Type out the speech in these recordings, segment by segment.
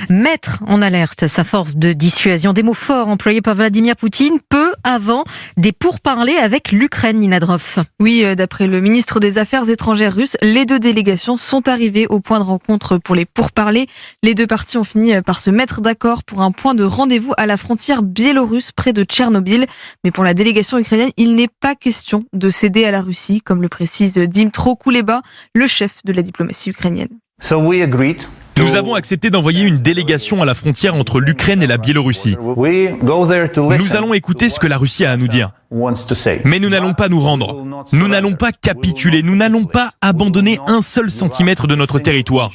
mettre en alerte sa force de dissuasion. Des mots forts employés par Vladimir Poutine peu avant des pourparlers avec l'Ukraine, Nina Droff. Oui, d'après le ministre des Affaires étrangères russe, les deux délégations sont arrivées au point de rencontre pour les pourparlers. Les deux parties ont fini par se mettre d'accord pour un point de rendez-vous à la frontière biélorusse près de Tchernobyl. Mais pour la délégation ukrainienne, il n'est pas question de céder à la Russie, comme le précise Dmytro Kuleba, le chef de la diplomatie ukrainienne. Nous avons accepté d'envoyer une délégation à la frontière entre l'Ukraine et la Biélorussie. Nous allons écouter ce que la Russie a à nous dire. Mais nous n'allons pas nous rendre. Nous n'allons pas capituler. Nous n'allons pas abandonner un seul centimètre de notre territoire.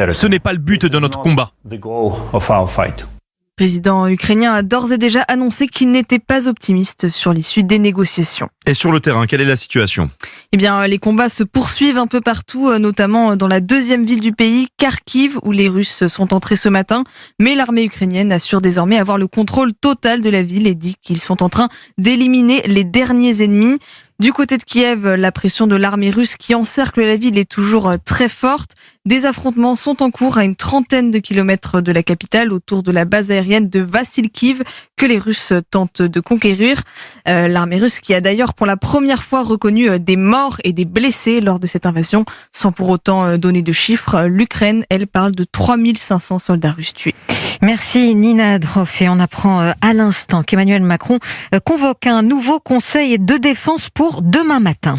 Ce n'est pas le but de notre combat. Le président ukrainien a d'ores et déjà annoncé qu'il n'était pas optimiste sur l'issue des négociations. Et sur le terrain, quelle est la situation ? Eh bien, les combats se poursuivent un peu partout, notamment dans la deuxième ville du pays, Kharkiv, où les Russes sont entrés ce matin. Mais l'armée ukrainienne assure désormais avoir le contrôle total de la ville et dit qu'ils sont en train d'éliminer les derniers ennemis. Du côté de Kiev, la pression de l'armée russe qui encercle la ville est toujours très forte. Des affrontements sont en cours à une trentaine de kilomètres de la capitale, autour de la base aérienne de Vassilkiv, que les Russes tentent de conquérir. L'armée russe qui a d'ailleurs pour la première fois reconnu des morts et des blessés lors de cette invasion, sans pour autant donner de chiffres. L'Ukraine, elle, parle de 3500 soldats russes tués. Merci Nina Droff. Et on apprend à l'instant qu'Emmanuel Macron convoque un nouveau conseil de défense pour demain matin.